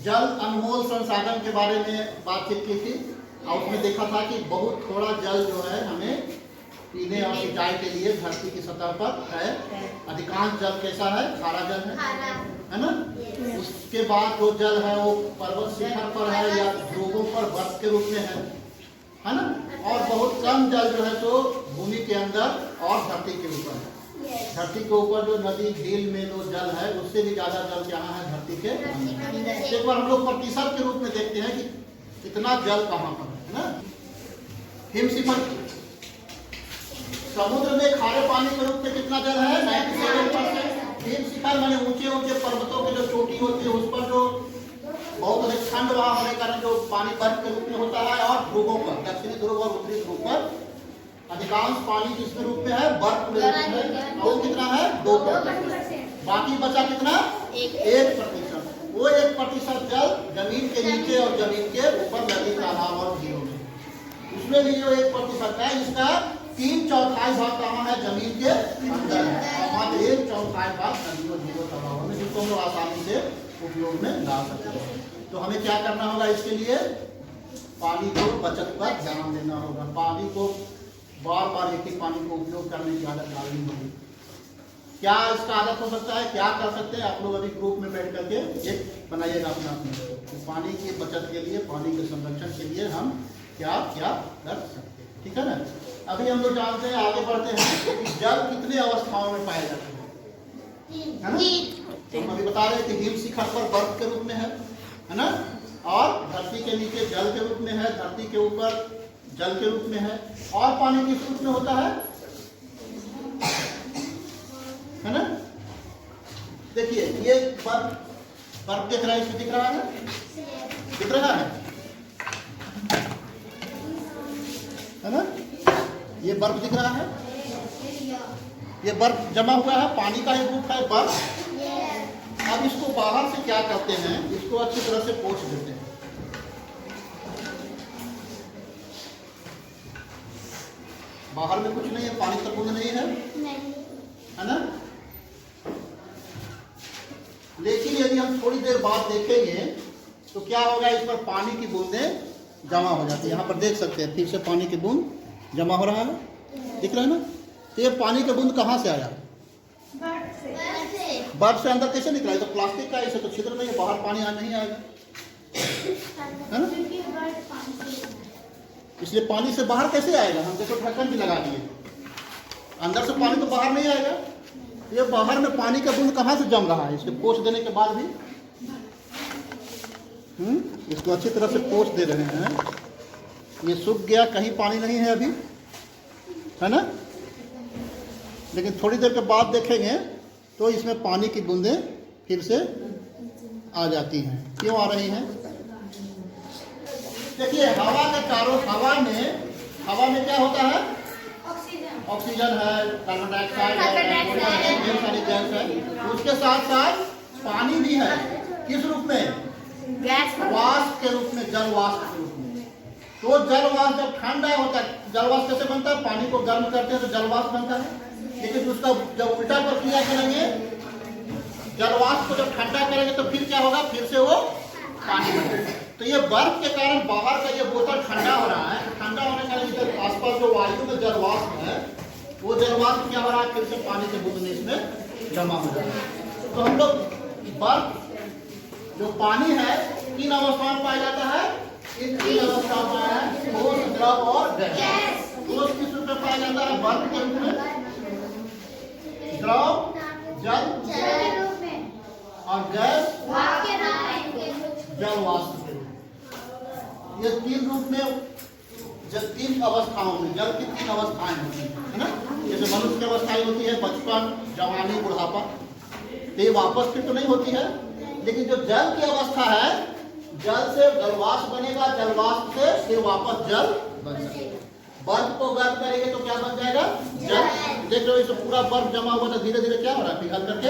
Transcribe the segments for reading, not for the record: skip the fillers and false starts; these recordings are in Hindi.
जल अनमोल संसाधन के बारे में बातचीत की थी और उसमें देखा था कि बहुत थोड़ा जल जो है हमें पीने और सिंचाई के लिए धरती की सतह पर है। अधिकांश जल कैसा है? खारा जल है ना। उसके बाद जो जल है वो पर्वत शिखर पर है या ध्रुवों पर बर्फ के रूप में है ना। और बहुत कम जल जो है तो भूमि के अंदर और धरती के ऊपर है। धरती के ऊपर जो नदी झील में जो जल है उससे भी ज्यादा जल यहाँ है धरती के अंदर। एक बार हम लोग प्रतिशत के रूप में देखते हैं कि कितना जल कहाँ पर है ना। हिमशिखर समुद्र में खारे पानी के रूप में कितना जल है? 97%। हिमशिखर माने ऊंचे ऊंचे पर्वतों की जो चोटी होती है उस पर जो बहुत अधिक ठंड वहां होने के कारण जो पानी बर्फ के रूप में होता है। और ध्रुवों पर, दक्षिणी ध्रुव और उत्तरी ध्रुव पर अधिकांश पानी किसके रूप में है? बर्फ के रूप में। वो कितना है? 2%। बाकी बचा कितना? 1%। वो 1% जल जमीन के नीचे और जमीन के ऊपर नदी तालाब और झीलों में। उसमें भी जो 1% है इसका 3/4 भाग कहाँ है? जमीन के अंदर है। मात्र 1/4 भाग नदियों झीलों तालाबों में, जिसको हम लोग आसानी से उपयोग में ला सकते हैं। तो हमें क्या करना होगा इसके लिए? पानी को बचत पर ध्यान देना होगा। पानी को बार बार एक ही पानी को उपयोग करने की आदत डालनी होगी। क्या इसका आदत हो सकता है? क्या कर सकते हैं आप लोग? अभी ग्रुप में बैठ करके एक बनाइएगा अपना तो पानी की बचत के लिए, पानी के संरक्षण के लिए हम क्या क्या कर सकते हैं। ठीक है ना। अभी हम लोग जानते हैं, आगे बढ़ते हैं कि जल कितने अवस्थाओं में पाए जाते हैं है ना। हम अभी बता रहे हैं कि हिम शिखर पर बर्फ के रूप में है ना। और धरती के नीचे जल के रूप में है, धरती के ऊपर जल के रूप में है। और पानी किस रूप में होता है ना। देखिए ये बर्फ दिख रहा है, इसमें दिख रहा है, दिख रहा है ना। ये बर्फ दिख रहा है, ये बर्फ जमा हुआ है, पानी का एक रूप है बर्फ। अब इसको बाहर से क्या करते हैं? इसको अच्छी तरह से पोंछ देते हैं। बाहर में कुछ नहीं है, पानी का बूंद नहीं है ना। लेकिन यदि हम थोड़ी देर बाद देखेंगे तो क्या होगा? इस पर पानी की बूंदें जमा हो जाती है। यहाँ पर देख सकते हैं फिर से पानी की बूंद जमा हो रहा है, दिख रहा है ना। तो ये पानी का बूंद कहाँ से आया? बर्फ से अंदर कैसे निकला? तो प्लास्टिक का ऐसे तो छिद्र नहीं है, बाहर पानी नहीं आएगा है ना। इसलिए पानी से बाहर कैसे आएगा? हम देखो ढक्कन भी लगा दिए, अंदर से पानी तो बाहर नहीं आएगा। ये बाहर में पानी का बूंद कहाँ से जम रहा है? इसको पोंछ देने के बाद भी इसको अच्छी तरह से पोंछ दे रहे हैं। ये सूख गया, कहीं पानी नहीं है अभी, है ना। लेकिन थोड़ी देर के बाद देखेंगे तो इसमें पानी की बूंदें फिर से आ जाती हैं। क्यों आ रही हैं? देखिए हवा के चारों, हवा में क्या होता है? ऑक्सीजन है, कार्बन डाइऑक्साइड है, ढेर सारी गैस है। उसके साथ साथ पानी भी है। किस रूप में? वाष्प के रूप में, जल वाष्प के रूप में। तो जल वाष्प जब ठंडा होता है, जल वाष्प कैसे बनता है? पानी को गर्म करते हैं तो जल वाष्प बनता है। लेकिन उसका जब उल्टा प्रक्रिया करेंगे, जल वाष्प को जब ठंडा करेंगे तो फिर क्या होगा? फिर से वो पानी बनेगा। तो ये बर्फ के कारण बाहर का ये बोतल ठंडा हो रहा है। ठंडा होने के कारण आसपास जो वायु में जल वाष्प है, वो जल वाष्प क्या हो रहा है? फिर से पानी के बूंद में इसमें जमा हो रहा है। तो हम लोग बर्फ जो पानी है 3 अवस्थाओं में पाया जाता है। इन 3 अवस्थाओं में पाया है, ठोस, द्रव और गैस। ठोस किस रूप में पाया जाता है? बर्फ के रूप में। द्रव जल और गैस जल वाष्प के रूप। ये 3 रूप में, 3 अवस्थाओं में जल की 3 अवस्थाएं होती है ना। जैसे मनुष्य की अवस्थाएं होती है बचपन, जवानी, बुढ़ापा। तो ये वापस फिर तो नहीं होती है। लेकिन जो जल की अवस्था है, जल से जलवाष्प बनेगा, जलवाष्प से फिर वापस जल बन सकेगा। बर्फ को गर्म करेंगे तो क्या बन जाएगा? जल। देख लो इसे पूरा बर्फ जमा हुआ था, धीरे धीरे क्या हो रहा है? पिघल करके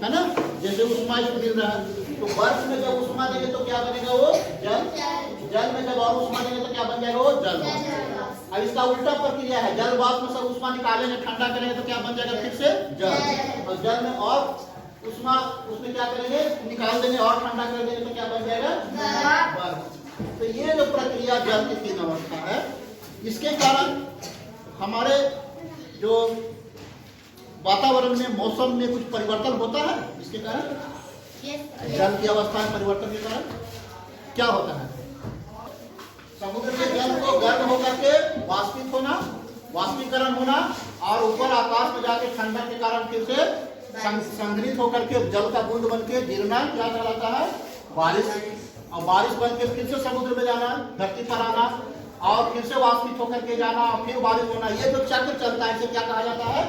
है ना। जैसे उष्मा इसको मिल रहा है, तो बर्फ में जब उष्मा देंगे तो क्या बनेगा? वो जल। जल में जब और उष्मा देंगे तो क्या बन जाएगा? वो जल। अब इसका उल्टा प्रक्रिया है, जल वाष्प में सब उष्मा निकालेंगे, ठंडा करेंगे तो क्या बन जाएगा? फिर से जल। और जल में और उसमें क्या करेंगे, निकाल देंगे और ठंडा कर देंगे तो क्या बन जाएगा, बर्फ। तो ये जो प्रक्रिया जल की 3 अवस्था है, इसके कारण हमारे जो वातावरण में, मौसम में कुछ परिवर्तन होता है। इसके कारण जल की अवस्था में परिवर्तन के कारण क्या होता है, समुद्र के जल को गर्म होकर के वाष्पित होना, वाष्पीकरण होना और ऊपर आकाश में जाके ठंडक के कारण फिर से संग्रहित होकर के जल का बूंद बन के गिरना क्या कहलाता है, बारिश। और बारिश बन के फिर से समुद्र में जाना, धरती पर आना और फिर से वाष्पित होकर के जाना और फिर बारिश होना। ये जो चक्र चलता है इसे क्या कहा जाता है,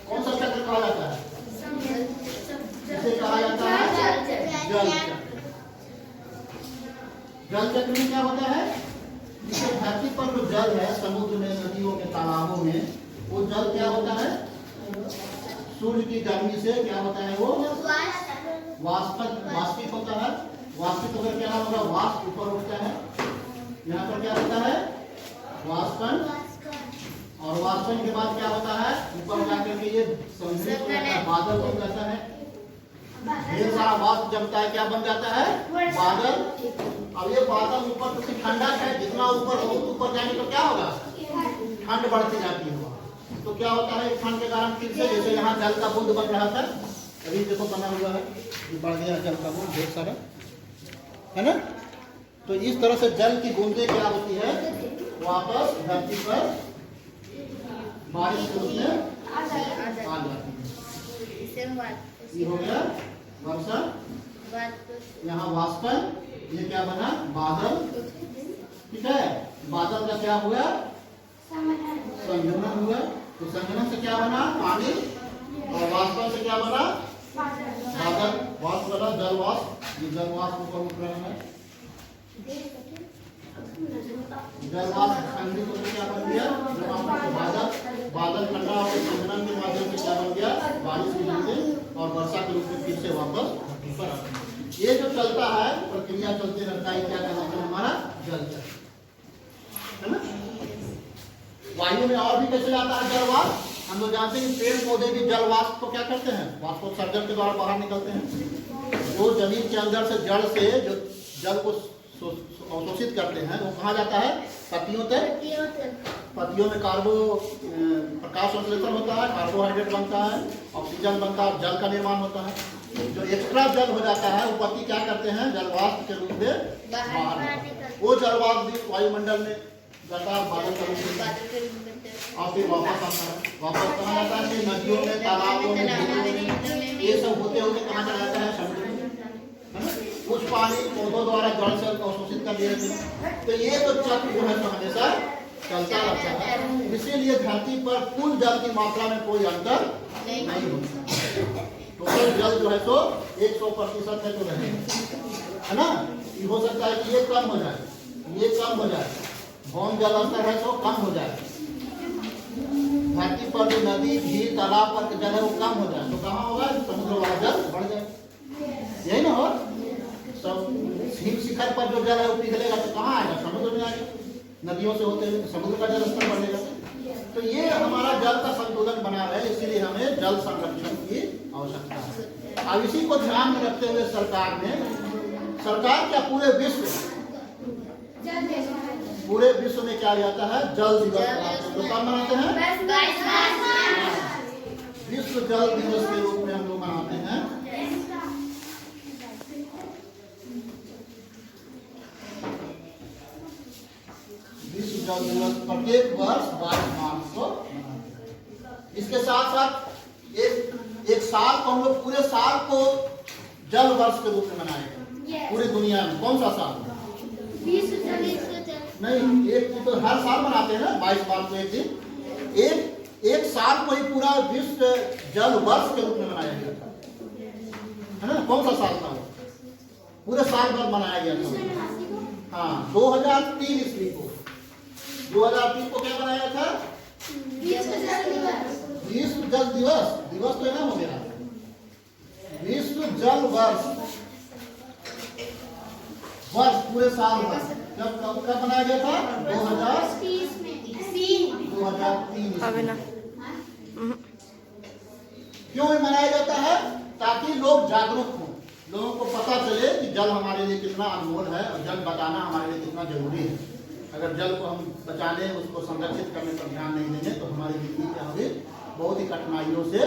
कौन सा चक्र कहा जाता है, इसे कहा जाता है जल चक्र। जल चक्र में क्या होता है, जिसे धरती पर जो जल है, समुद्र में, नदियों में, तालाबों में, वो जल क्या होता है, सूर्य की गर्मी से क्या होता है, वो वाष्पित होता है। वाष्पित होकर क्या होगा, वाष्प ऊपर उठता है, यहाँ पर क्या होता है, वाष्पन, और वाष्पन के बाद क्या होता है, ऊपर जाकर के ये संग्रहित हो जाता है, बादल बन जाता है, ढेर सारा वाष्प जमता है, क्या बन जाता है, बादल। अब ये बादल ऊपर क्योंकि ठंडा है, जितना ऊपर जाएंगे तो क्या होगा, ठंड बढ़ती जाती है। तो क्या होता है, ठंड के कारण फिर से जैसे यहाँ जल का बूंद बन रहा था, अभी देखो बना हुआ है, ये बढ़ गया जल का बूंद ढेर सारा, है ना। तो इस तरह से जल की बूंदें क्या होती है, वापस धरती पर बारिश के रूप में आ जाती है। ये हो गया वर्षा, यहाँ वाष्पन, ये क्या बना, बादल। ठीक है, बादल का क्या हुआ, संघनन हुआ। तो संघनन से क्या बना, पानी, और वाष्पन से क्या बना, बादल, वाष्प बना जल वाष्प। ये जल वाष्प ऊपर उठ रहा है, जल वाष्प संघनित होकर क्या बन गया, बादल। बादल ठंडा होकर संघनन के माध्यम से क्या बन गया, बारिश की बूंदें, और वर्षा के रूप में फिर से वापस ऊपर आ गया। ये जो चलता है, प्रक्रिया चलते रहता है, क्या कहलाता है, हमारा जल चक्र, है ना। वायु में और भी कैसे जाता है जल वाष्प, हम लोग जानते हैं कि पेड़ पौधे भी जल वाष्प को क्या करते हैं, वाष्पोत्सर्जन के द्वारा बाहर निकलते हैं। जो जमीन के अंदर से जड़ से जो जल को अवशोषित करते हैं, वो कहाँ जाता है, पत्तियों तक। पत्तियों में प्रकाश संश्लेषण होता है, कार्बोहाइड्रेट बनता है, ऑक्सीजन बनता है, जल का निर्माण होता है। जो एक्स्ट्रा जल हो जाता है, वो पत्ती क्या करते हैं, जलवाष्प के रूप में बाहर, वो जलवाष्प भी वायुमंडल में जाता है, बादल का रूप में, और फिर वापस आता है। वापस कहाँ जाता है, नदियों में, तालाबों में, ये सब होते होते कहाँ चला जाता है, समुद्र में, है ना। कुछ पानी पौधों द्वारा जल से अवशोषित कर दिया जाता है। तो ये तो चक्र जो है तो हमेशा चलता रहता है। इसीलिए धरती पर कुल जल की मात्रा में कोई अंतर नहीं होता। टोटल जल जो है तो 100% है तो रहेगा, है ना। ये हो सकता है कि ये कम हो जाए, ये कम हो जाए, भौम जल स्तर है तो कम हो जाए। धरती पर जो नदी, झील, तालाब पर जल है वो कम हो जाए तो कहाँ होगा, समुद्र वाला जल बढ़ जाए, यही ना हो। सब हिम शिखर पर जो जल है वो पिघलेगा तो कहाँ आएगा, समुद्र में आएगा, नदियों से होते हुए समुद्र का जल स्तर बढ़ेगा। तो ये हमारा जल का संतुलन बना रहे, इसीलिए हमें जल संरक्षण की आवश्यकता है। अब इसी को ध्यान में रखते हुए सरकार क्या पूरे विश्व में क्या जाता है, जल दिवस तो कब मनाते हैं, विश्व जल दिवस के रूप में हम लोग मनाते हैं। विश्व जल दिवस प्रत्येक वर्ष 22 मार्च को मनाते हैं। इसके साथ साथ एक साल को हम लोग पूरे साल को जल वर्ष के रूप में मनाएंगे पूरी दुनिया में। कौन सा साल, नहीं, एक तो हर साल मनाते हैं ना 22 मार्च को एक दिन। एक साल को ही पूरा विश्व जल वर्ष के रूप में मनाया गया था, है ना। कौन सा साल था वो, पूरे साल भर मनाया गया था। हाँ, 2003 ईस्वी को, 2003 को क्या मनाया था, विश्व जल दिवस। दिवस तो नाम हो गया, विश्व जल वर्ष पूरे साल भर कब बनाया गया था, 2003 क्यों मनाया जाता है, ताकि लोग जागरूक हों, लोगों को पता चले कि जल हमारे लिए कितना अनमोल है और जल बचाना हमारे लिए कितना जरूरी है। अगर जल को हम बचाने, उसको संरक्षित करने पर ध्यान नहीं देंगे तो हमारी जिंदगी क्या होगी, बहुत ही कठिनाइयों से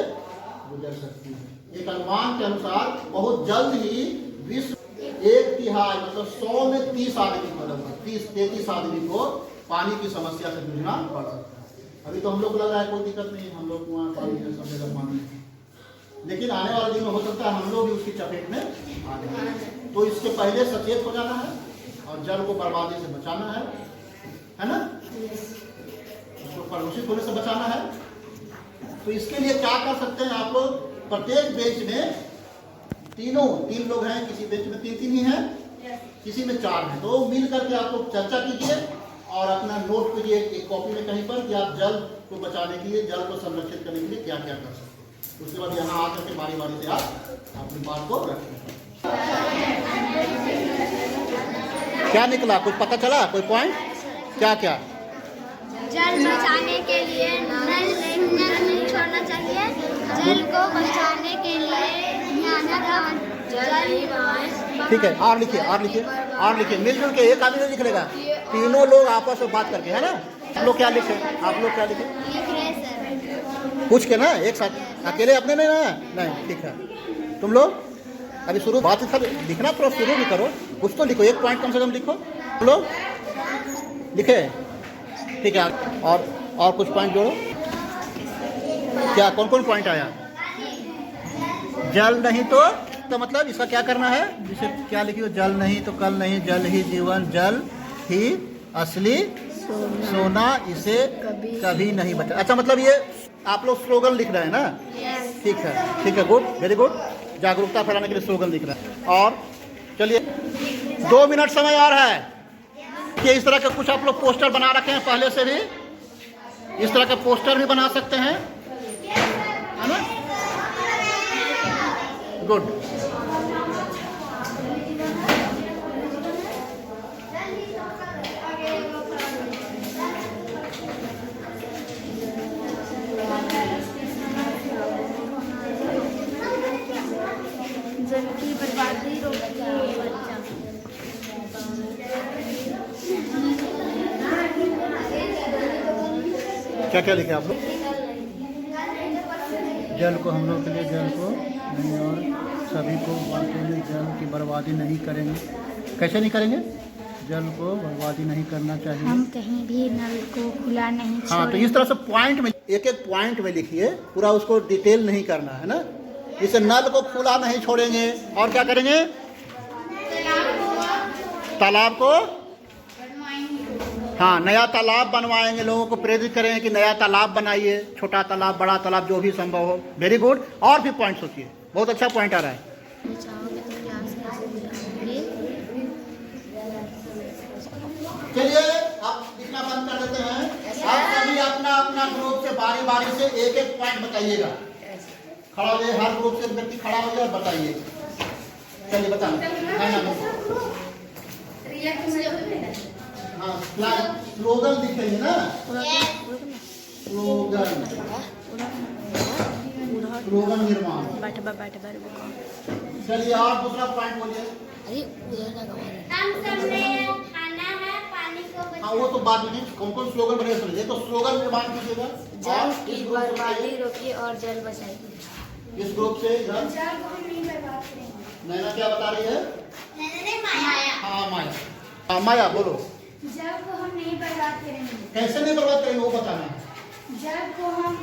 गुजर सकती है। एक अनुमान के अनुसार बहुत जल्द ही विश्व 1/3 मतलब 100 में 30 आदमी को, लगभग 30-33 आदमी को पानी की समस्या से जूझना पड़ सकता है। अभी तो हम लोग को लग रहा है कोई दिक्कत नहीं, हम लोग वहाँ पानी है, सब जगह पानी है, लेकिन आने वाले दिन में हो सकता है हम लोग भी उसकी चपेट में आ जाए। तो इसके पहले सचेत हो जाना है और जल को बर्बादी से बचाना है ना, उसको प्रदूषित होने से बचाना है। तो इसके लिए क्या कर सकते हैं आप लोग, प्रत्येक बेंच में 3 लोग हैं, किसी बेंच में 3 ही हैं, किसी में 4 हैं, तो मिल करके आप लोग चर्चा कीजिए और अपना नोट कीजिए एक कॉपी में कहीं पर कि आप जल को बचाने के लिए, जल को संरक्षित करने के लिए क्या क्या कर सकते हैं। उसके बाद यहाँ आकर के बारी बारी से आप अपनी बात को रखें। क्या निकला, कुछ पता चला, कोई पॉइंट? क्या क्या? जल बचाने के लिए नल नहीं छोड़ना चाहिए, जल को बचाने के लिए ठीक है, और लिखिए मिलजुल के, एक आदमी लिख लेगा, तीनों लोग आपस में बात करके, है ना। आप लोग क्या लिखे? पूछ के ना, एक साथ, अकेले अपने में ना, नहीं, ठीक है। तुम लोग अभी शुरू बात लिखना, थोड़ा शुरू भी करो, कुछ तो लिखो, एक पॉइंट कम से कम लिखो। तुम लोग लिखे, ठीक है। और कुछ पॉइंट जोड़ो। क्या, कौन कौन पॉइंट आया? जल नहीं तो मतलब इसका क्या करना है, जिसे क्या लिखी हो, जल नहीं तो कल नहीं, जल ही जीवन, जल ही असली सोना, इसे कभी नहीं बचा। अच्छा, मतलब ये आप लोग स्लोगन लिख रहे हैं ना? ठीक है, गुड, वेरी गुड। जागरूकता फैलाने के लिए स्लोगन लिख रहे हैं। और चलिए 2 मिनट समय और है कि इस तरह के कुछ आप लोग पोस्टर बना रखे हैं पहले से भी, इस तरह के पोस्टर भी बना सकते हैं, है ना? गुड। जल की बर्बादी रोकिए। क्या क्या लिखे आप लोग? जल को हम लोग के लिए, जल को नहीं और सभी को बांटेंगे, जल की बर्बादी नहीं करेंगे। कैसे नहीं करेंगे? जल को बर्बादी नहीं करना चाहिए, हम कहीं भी नल को खुला नहीं छोड़ेंगे। हाँ, तो इस तरह से पॉइंट में, एक एक पॉइंट में लिखिए, पूरा उसको डिटेल नहीं करना है ना। इसे नल को खुला नहीं छोड़ेंगे, और क्या करेंगे? तालाब को, हाँ, नया तालाब बनवाएंगे, लोगों को प्रेरित करेंगे कि नया तालाब बनाइए, छोटा तालाब, बड़ा तालाब, जो भी संभव हो। Very good. और भी पॉइंट सोचिए, बहुत अच्छा पॉइंट आ रहा है। चलिए अब लिखना बंद कर देते हैं। आप सभी अपना अपना ग्रुप से बारी बारी से एक एक पॉइंट बताइएगा। खड़ा हो जाइए, हर ग्रुप से एक व्यक्ति खड़ा हो जाए और बताइए। चलिए बताना। हाँ, स्लोगन लिखेंगे ना, स्लोगन निर्माण। चलिए और दूसरा पॉइंट बोलिए। हम सबने खाना है, पानी को बचाना। हाँ, वो तो बाद में, कौन कौन स्लोगन बने सुनिए। तो स्लोगन निर्माण कीजिएगा। जल की बर्बादी रोकिए और जल बचाइए। इस ग्रुप से जल को हम नहीं बर्बाद करेंगे। नैना क्या बता रही है? माया। हाँ, माया। हाँ, माया बोलो। जल को हम नहीं बर्बाद करेंगे। कैसे नहीं बर्बाद करेंगे वो बताना है। जल को हम,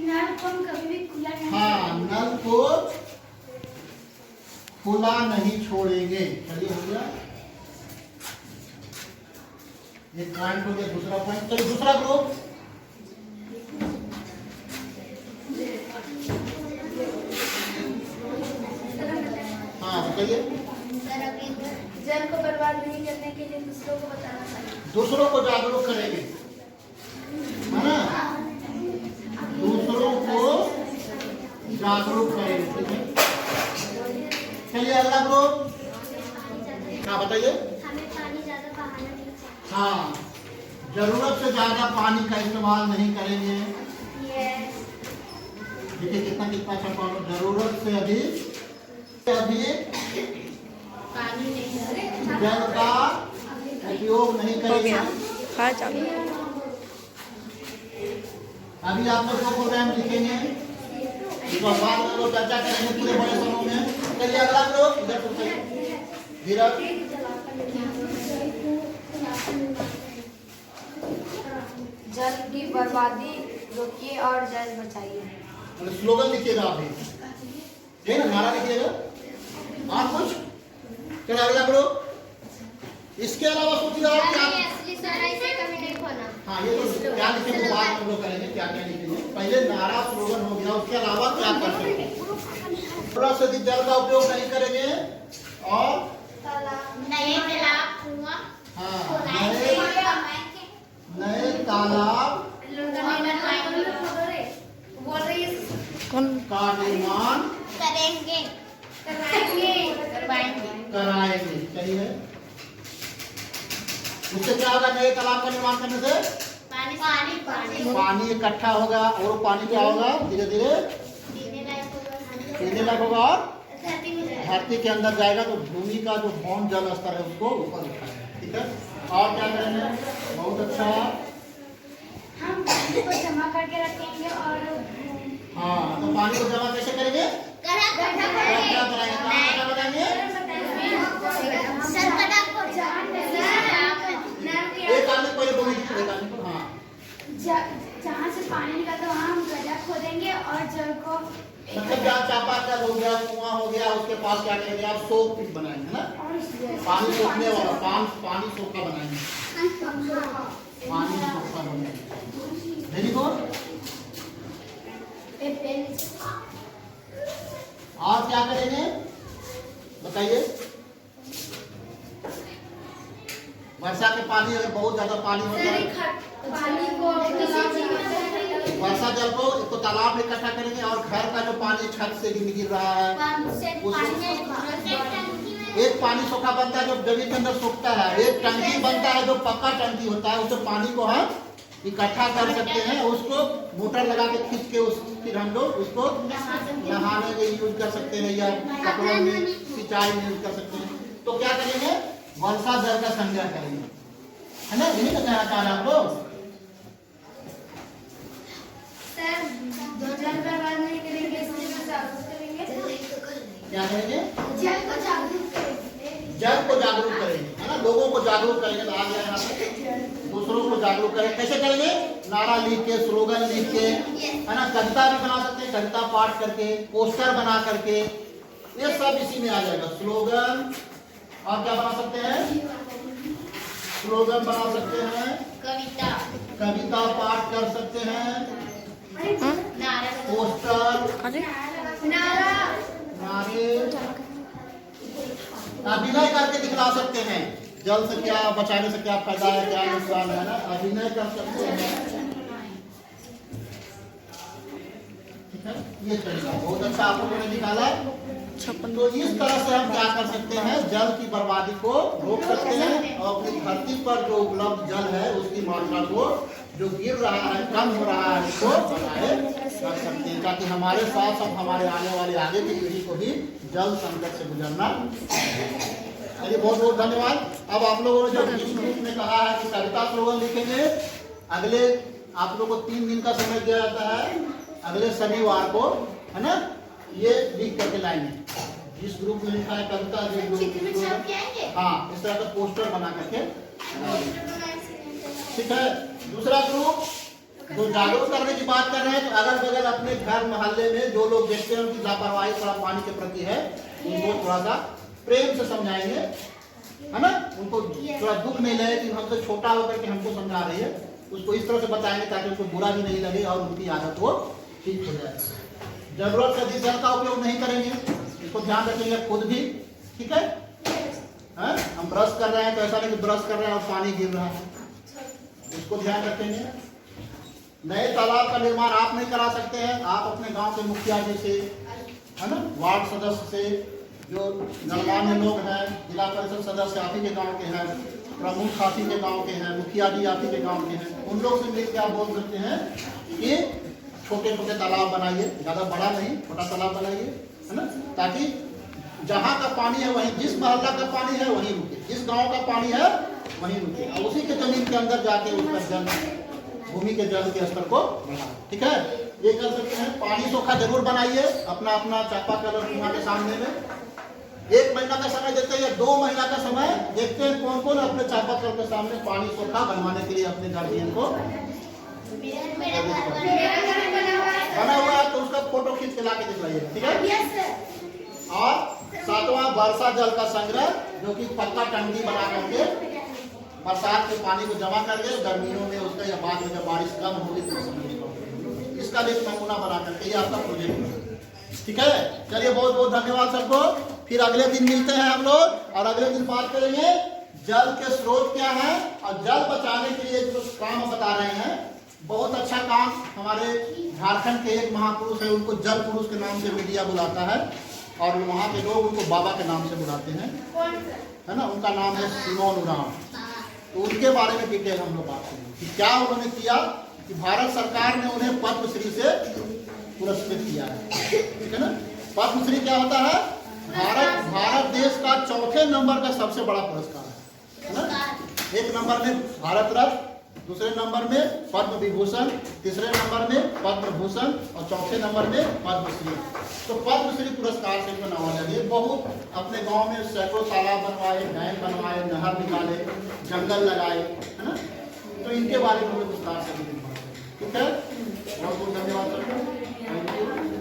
नल को हम कभी भी खुला नहीं, हाँ, नल को खुला नहीं छोड़ेंगे। चलिए हो गया, एक पॉइंट हो गया। दूसरा पॉइंट, चलिए दूसरा ग्रुप। हाँ बताइए। जल को बर्बाद नहीं करने के लिए दूसरों को बताना चाहिए। दूसरों को जागरूक करेंगे, है ना? दूसरों को जागरूक करेंगे। चलिए अगला ग्रुप। हाँ बताइए। हमें पानी ज्यादा बहाना नहीं चाहिए। हाँ, जरूरत से ज्यादा पानी का इस्तेमाल नहीं करेंगे। देखिए कितना अच्छा पानी, जरूरत से अधिक अभी जल का उपयोग नहीं करेंगे। अभी आप लोग प्रोग्राम लिखेंगे, बाद में लोग चर्चा करेंगे पूरे बड़े समूह में। चलिए अगला लोग इधर धीरज। जल की बर्बादी रोकिए और जल बचाइए। स्लोगन लिखिएगा आप, ठीक है ना, नारा लिखिएगा। आप कुछ चलिए अगला करो। इसके अलावा सोचिए आप क्या। हाँ, ये तो क्या लिखेंगे बाद में हम लोग करेंगे, क्या क्या लिखेंगे। पहले नारा स्लोगन हो गया, उसके अलावा क्या कर सकते हैं। थोड़ा सा जल का उपयोग नहीं करेंगे और नए तालाब कुआं, हाँ नए तालाब का निर्माण करेंगे, कराएंगे। सही है। उससे क्या होगा, नए तालाब का निर्माण करने से पानी इकट्ठा होगा और पानी क्या होगा, धीरे धीरे पीने लायक होगा और धरती के अंदर जाएगा, तो भूमि का जो भौम जल स्तर है उसको ऊपर उठाएगा। ठीक है। और क्या करेंगे, बहुत अच्छा, हम पानी को जमा करके रखेंगे। और हाँ, तो पानी को जमा कैसे करेंगे, क्या कराएंगे, बताएंगे। एक आदमी पहले बोलिए, एक आदमी को। हाँ, जहाँ से पानी निकलता है वहाँ हम गड्ढा खोदेंगे और जल को मतलब जहाँ चापाकल हो गया, कुआं हो गया, उसके पास क्या करेंगे आप, सोख पिट बनाएंगे ना, पानी सोखने वाला, पानी सोखा बनाएंगे, पानी सोखा बनाएंगे। Very good. और क्या करेंगे बताइए। वर्षा के पानी, अगर बहुत ज्यादा पानी होता है, वर्षा जल को एक तो तालाब में इकट्ठा करेंगे और घर का जो पानी छत से गिर रहा है, एक पानी सोखा बनता है जो जमीन के अंदर सोखता है, एक टंकी बनता है जो पक्का टंकी होता है, उससे पानी को हम इकट्ठा कर सकते हैं, उसको मोटर लगा के खींच के फिर हम लोग उसको नहाने में यूज कर सकते हैं या कपड़ों में, सिंचाई में यूज कर सकते हैं। तो क्या करेंगे, वर्षा जल का संग्रह करेंगे, है ना, यही तो कहना चाह रहे हैं आप लोग। जल बर्बाद नहीं करेंगे, इसलिए जागरूक करेंगे। क्या करेंगे, जल को जागरूक करेंगे, जल को जागरूक करेंगे, है ना, लोगों को जागरूक करेंगे। तो आ गया यहाँ पे, दूसरों को जागरूक करेंगे। कैसे करेंगे, नारा लिख के, स्लोगन लिख के, है ना, कविता भी बना सकते हैं, कविता पाठ करके, पोस्टर बना करके, ये सब इसी में आ जाएगा। स्लोगन और क्या बना सकते हैं, स्लोगन बना सकते हैं, कविता पाठ कर सकते हैं, पोस्टर, नारे, अभिनय करके दिखला सकते हैं। जल से क्या बचाने से क्या फायदा है, क्या नुकसान है ना, अभिनय कर सकते हैं। ठीक है, ये तरीका बहुत अच्छा आप लोगों ने निकाला। तो इस तरह से हम क्या कर सकते हैं, जल की बर्बादी को रोक सकते हैं और अपनी धरती पर जो उपलब्ध जल है उसकी मात्रा को जो गिर रहा है, कम हो रहा है, उसको बनाए रख सकते हैं, ताकि हमारे साथ साथ हमारे आने वाले आगे की पीढ़ी को भी जल संकट से गुजरना। चलिए, बहुत बहुत धन्यवाद। अब आप लोगों ने जो इस ग्रुप में कहा है कि कविता स्लोगन लिखेंगे, अगले आप लोगों को 3 दिन का समय दिया जाता है, अगले शनिवार को, है ना, ये लिख करके लाएंगे। जिस ग्रुप में लिखा है कविता, हाँ, इस तरह का पोस्टर बना करके। ठीक है। दूसरा ग्रुप जो जागरूक करने की बात कर रहे हैं, तो अगल बगल अपने घर मोहल्ले में जो लोग देखते हैं उनकी लापरवाही थोड़ा पानी के प्रति है, उनको थोड़ा सा प्रेम से समझाएंगे, है ना, उनको थोड़ा दुख नहीं लगे कि हमसे छोटा होकर के हमको समझा रही है, उसको इस तरह से बताएंगे ताकि उनको बुरा भी नहीं लगे और उनकी आदत वो ठीक हो जाए। जरूरत से अधिक जल का उपयोग नहीं करेंगे, इसको ध्यान रखेंगे खुद भी। ठीक है, हम ब्रश कर रहे हैं तो ऐसा नहीं कि ब्रश कर रहे हैं और पानी गिर रहा है, इसको ध्यान रखेंगे। नए तालाब का निर्माण आप नहीं करा सकते हैं, आप अपने गांव के मुखिया जी से, है ना, वार्ड सदस्य से, जो गणमान्य लोग हैं, जिला परिषद सदस्य आप ही के गांव के हैं, प्रमुख आप ही के गांव के हैं, मुखिया जी आप ही के गांव के हैं, उन लोग से मिलकर आप बोल सकते हैं कि छोटे छोटे तालाब बनाइए, ज़्यादा बड़ा नहीं, छोटा तालाब बनाइए, है ना, ताकि जहाँ का पानी है वहीं, जिस मोहल्ला का पानी है वहीं रुके, जिस गांव का पानी है वहीं रुके, और उसी के जमीन के अंदर जाके उसका जल, भूमि के जल के स्तर को बढ़ाए। ठीक है, ये कर सकते हैं। पानी सोखा जरूर बनाइए अपना अपना चापाकल और कुआं के सामने में। 1 महीना का समय देते हैं या 2 महीना का समय, देखते हैं कौन कौन अपने चापाकल के सामने पानी सोखा बनवाने के लिए अपने गार्जियन को बना हुआ है, तो उसका फोटो खींच के ला के दिखलाइए। ठीक है। और 7वां वर्षा जल का संग्रह, जो कि पक्का टंकी बना करके बरसात के पानी को जमा करके गर्मियों में उसका, या बाद में जब बारिश कम होगी तो इसका भी नमूना बना करके ये आपका प्रोजेक्ट है। ठीक है, चलिए बहुत बहुत धन्यवाद सबको। फिर अगले दिन मिलते हैं हम लोग, और अगले दिन बात करेंगे जल के स्रोत क्या है, और जल बचाने के लिए जो काम बता रहे हैं, बहुत अच्छा काम। हमारे झारखंड के एक महापुरुष है, उनको जल पुरुष के नाम से मीडिया बुलाता है, और वहाँ के लोग उनको बाबा के नाम से बुलाते हैं, है ना। उनका नाम है सिमोन उराम। तो उनके बारे में डिटेल हम लोग बात करेंगे कि क्या उन्होंने किया, कि भारत सरकार ने उन्हें पद्मश्री से पुरस्कृत किया है। ठीक है ना। पद्मश्री क्या होता है, भारत देश का 4थे नंबर का सबसे बड़ा पुरस्कार है ना। 1 नंबर में भारत रत्न, दूसरे नंबर में पद्म विभूषण, तीसरे नंबर में पद्म भूषण, और चौथे नंबर में पद्मश्री। तो पद्मश्री पुरस्कार से नवाजा गया। बहुत अपने गांव में सैकड़ों तालाब बनवाए, डैम बनवाए, नहर निकाले, जंगल लगाए, है ना। तो इनके बारे में विस्तार से। ठीक है, बहुत बहुत धन्यवाद सबको।